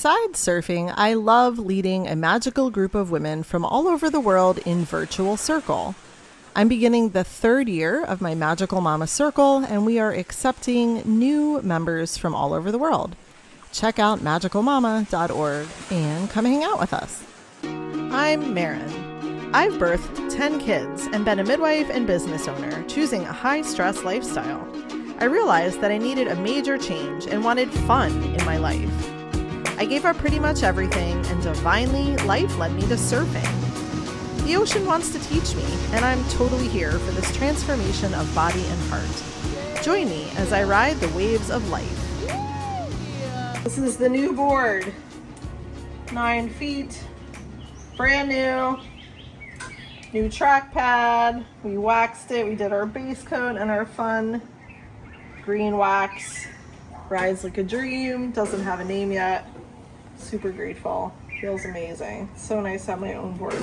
Besides surfing, I love leading a magical group of women from all over the world in Virtual Circle. I'm beginning the third year of my Magical Mama Circle, and we are accepting new members from all over the world. Check out magicalmama.org and come hang out with us. I'm Marin. I've birthed 10 kids and been a midwife and business owner, choosing a high-stress lifestyle. I realized that I needed a major change and wanted fun in my life. I gave up pretty much everything, and divinely, life led me to surfing. The ocean wants to teach me, and I'm totally here for this transformation of body and heart. Join me as I ride the waves of life. This is the new board. 9 feet, brand new. New track pad. We waxed it. We did our base coat and our fun green wax. Rides like a dream. Doesn't have a name yet. Super grateful. Feels amazing. So nice to have my own board.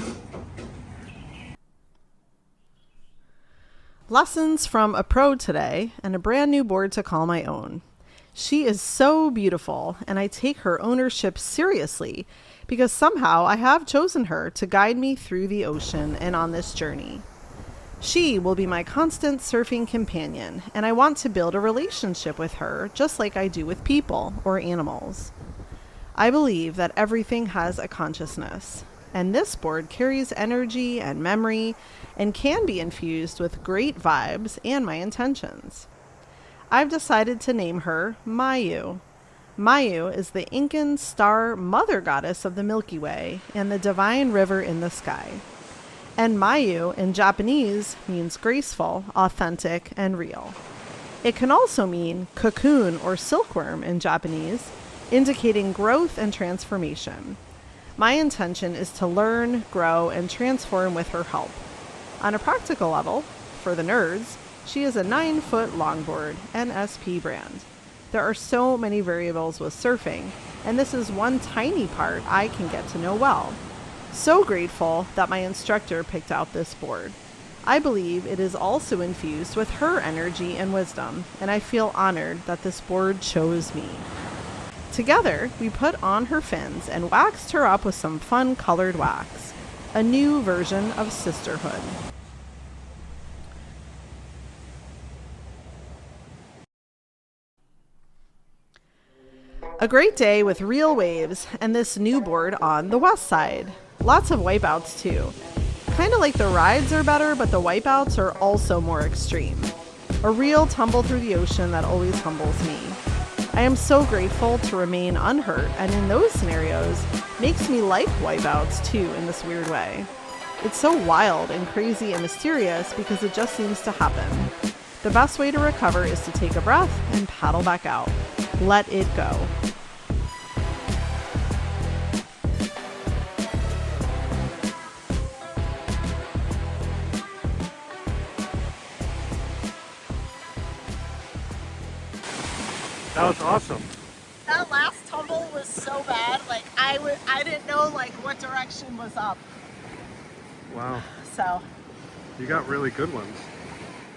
Lessons from a pro today and a brand new board to call my own. She is so beautiful, and I take her ownership seriously because somehow I have chosen her to guide me through the ocean and on this journey. She will be my constant surfing companion, and I want to build a relationship with her just like I do with people or animals. I believe that everything has a consciousness, and this board carries energy and memory and can be infused with great vibes and my intentions. I've decided to name her Mayu. Mayu is the Incan star mother goddess of the Milky Way and the divine river in the sky. And Mayu in Japanese means graceful, authentic, and real. It can also mean cocoon or silkworm in Japanese, indicating growth and transformation. My intention is to learn, grow, and transform with her help. On a practical level, for the nerds, she is a 9-foot longboard, NSP brand. There are so many variables with surfing, and this is one tiny part I can get to know well. So grateful that my instructor picked out this board. I believe it is also infused with her energy and wisdom, and I feel honored that this board chose me. Together, we put on her fins and waxed her up with some fun colored wax, a new version of sisterhood. A great day with real waves and this new board on the west side. Lots of wipeouts too. Kind of like the rides are better, but the wipeouts are also more extreme. A real tumble through the ocean that always humbles me. I am so grateful to remain unhurt, and in those scenarios, makes me like wipeouts too in this weird way. It's so wild and crazy and mysterious because it just seems to happen. The best way to recover is to take a breath and paddle back out. Let it go. That was awesome. That last tumble was so bad. Like I didn't know like what direction was up. Wow. So You got really good ones.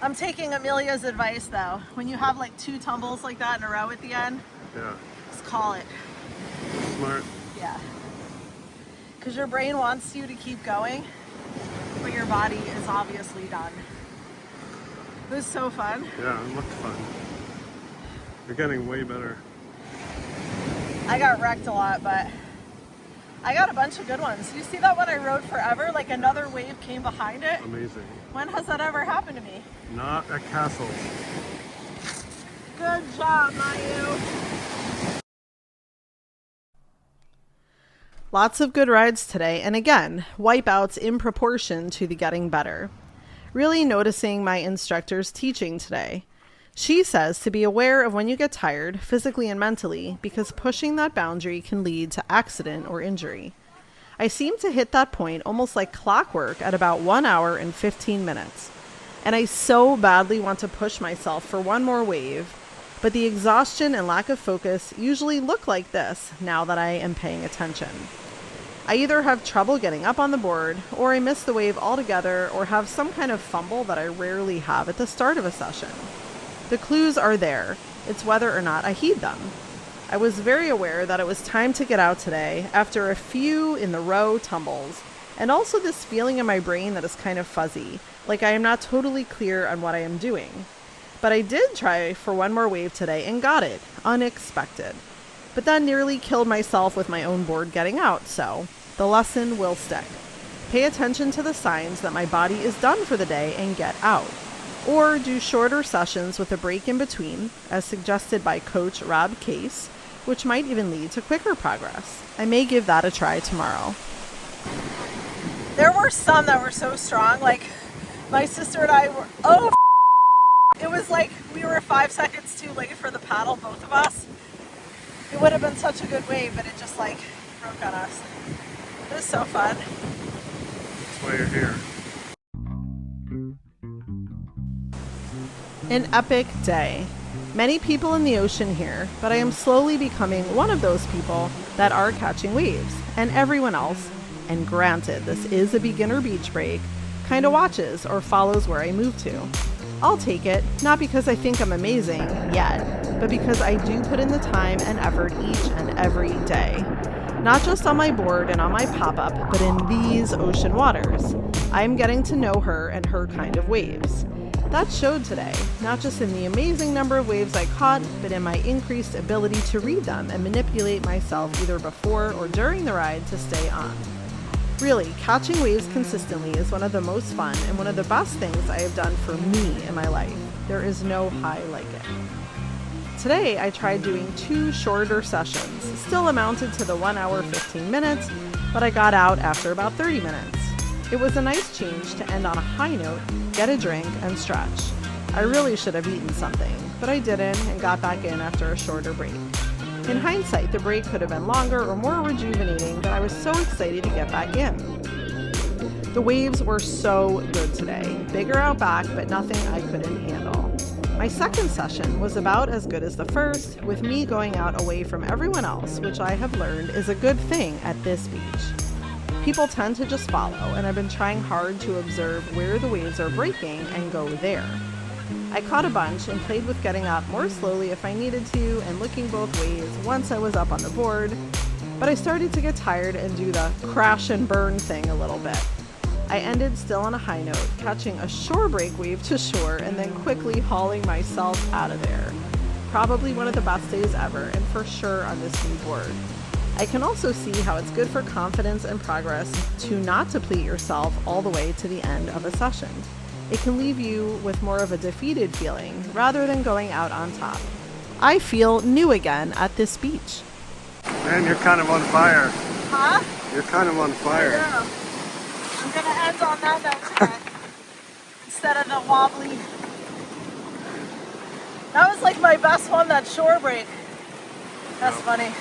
I'm taking Amelia's advice though. When you have like 2 tumbles like that in a row at the end, Yeah. just call it. Smart. Yeah. Because your brain wants you to keep going, but your body is obviously done. It was so fun. Yeah, it looked fun. You're getting way better. I got wrecked a lot, but I got a bunch of good ones. You see that one I rode forever? Like another wave came behind it? Amazing. When has that ever happened to me? Not at castles. Good job, Mayu. Lots of good rides today, and again, wipeouts in proportion to the getting better. Really noticing my instructor's teaching today. She says to be aware of when you get tired, physically and mentally, because pushing that boundary can lead to accident or injury. I seem to hit that point almost like clockwork at about 1 hour and 15 minutes. And I so badly want to push myself for one more wave, but the exhaustion and lack of focus usually look like this now that I am paying attention. I either have trouble getting up on the board, or I miss the wave altogether, or have some kind of fumble that I rarely have at the start of a session. The clues are there. It's whether or not I heed them. I was very aware that it was time to get out today after a few in the row tumbles, and also this feeling in my brain that is kind of fuzzy, like I am not totally clear on what I am doing. But I did try for one more wave today and got it, unexpected. But then nearly killed myself with my own board getting out, so the lesson will stick. Pay attention to the signs that my body is done for the day and get out. Or do shorter sessions with a break in between, as suggested by Coach Rob Case, which might even lead to quicker progress. I may give that a try tomorrow. There were some that were so strong, like my sister and I were, it was like we were 5 seconds too late for the paddle, both of us. It would have been such a good wave, but it just like broke on us. It was so fun. That's why you're here. An epic day. Many people in the ocean here, but I am slowly becoming one of those people that are catching waves, and everyone else, and granted this is a beginner beach break, kind of watches or follows where I move to. I'll take it, not because I think I'm amazing yet, but because I do put in the time and effort each and every day. Not just on my board and on my pop-up, but in these ocean waters. I'm getting to know her and her kind of waves. That showed today, not just in the amazing number of waves I caught, but in my increased ability to read them and manipulate myself either before or during the ride to stay on. Really, catching waves consistently is one of the most fun and one of the best things I have done for me in my life. There is no high like it. Today, I tried doing 2 shorter sessions, still amounted to the 1 hour 15 minutes, but I got out after about 30 minutes. It was a nice change to end on a high note, get a drink, and stretch. I really should have eaten something, but I didn't and got back in after a shorter break. In hindsight, the break could have been longer or more rejuvenating, but I was so excited to get back in. The waves were so good today, bigger out back, but nothing I couldn't handle. My second session was about as good as the first, with me going out away from everyone else, which I have learned is a good thing at this beach. People tend to just follow, and I've been trying hard to observe where the waves are breaking and go there. I caught a bunch and played with getting up more slowly if I needed to and looking both ways once I was up on the board, but I started to get tired and do the crash and burn thing a little bit. I ended still on a high note, catching a shore break wave to shore and then quickly hauling myself out of there. Probably one of the best days ever, and for sure on this new board. I can also see how it's good for confidence and progress to not deplete yourself all the way to the end of a session. It can leave you with more of a defeated feeling rather than going out on top. I feel new again at this beach. Man, you're kind of on fire. Huh? You're kind of on fire. Yeah. I'm gonna end on that note today instead of the wobbly. That was like my best one, that shore break. That's funny.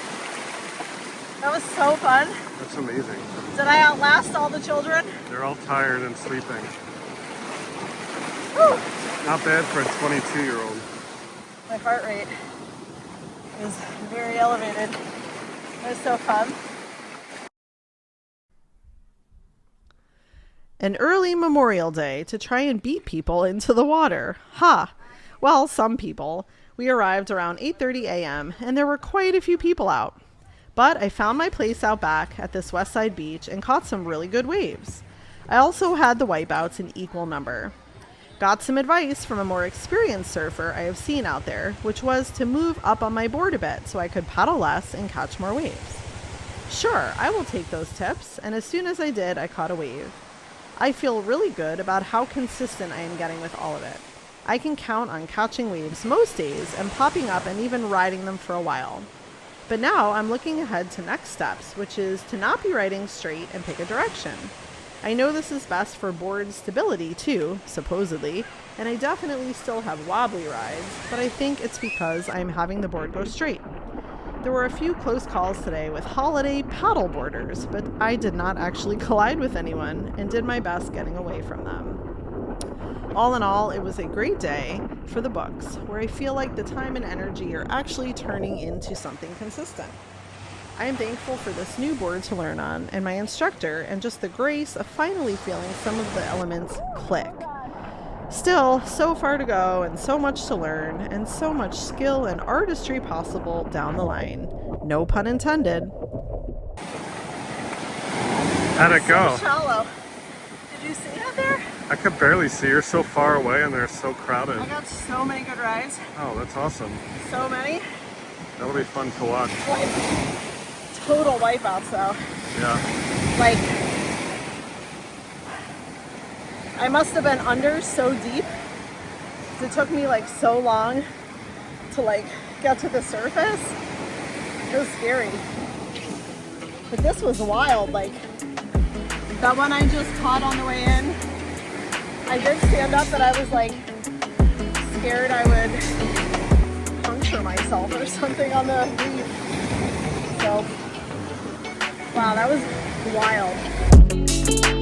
That was so fun. That's amazing. Did I outlast all the children? They're all tired and sleeping. Whew. Not bad for a 22-year-old. My heart rate is very elevated. It was so fun. An early Memorial Day to try and beat people into the water. Ha! Well, some people. We arrived around 8:30 a.m. and there were quite a few people out. But I found my place out back at this west side beach and caught some really good waves. I also had the wipeouts in equal number. Got some advice from a more experienced surfer I have seen out there, which was to move up on my board a bit so I could paddle less and catch more waves. Sure, I will take those tips, and as soon as I did, I caught a wave. I feel really good about how consistent I am getting with all of it. I can count on catching waves most days and popping up and even riding them for a while. But now I'm looking ahead to next steps, which is to not be riding straight and pick a direction. I know this is best for board stability too, supposedly, and I definitely still have wobbly rides, but I think it's because I'm having the board go straight. There were a few close calls today with holiday paddle boarders, but I did not actually collide with anyone and did my best getting away from them. All in all, it was a great day for the books, where I feel like the time and energy are actually turning into something consistent. I am thankful for this new board to learn on and my instructor and just the grace of finally feeling some of the elements click. Still, so far to go and so much to learn and so much skill and artistry possible down the line. No pun intended. How'd it go? So shallow. Did you see it there? I could barely see. You're so far away and they're so crowded. I got so many good rides. Oh, that's awesome. So many. That'll be fun to watch. Total wipeouts though. Yeah. Like, I must have been under so deep. It took me like so long to like get to the surface. It was scary. But this was wild. Like, that one I just caught on the way in, I did stand up, but I was like scared I would puncture myself or something on the reef. So, wow, that was wild.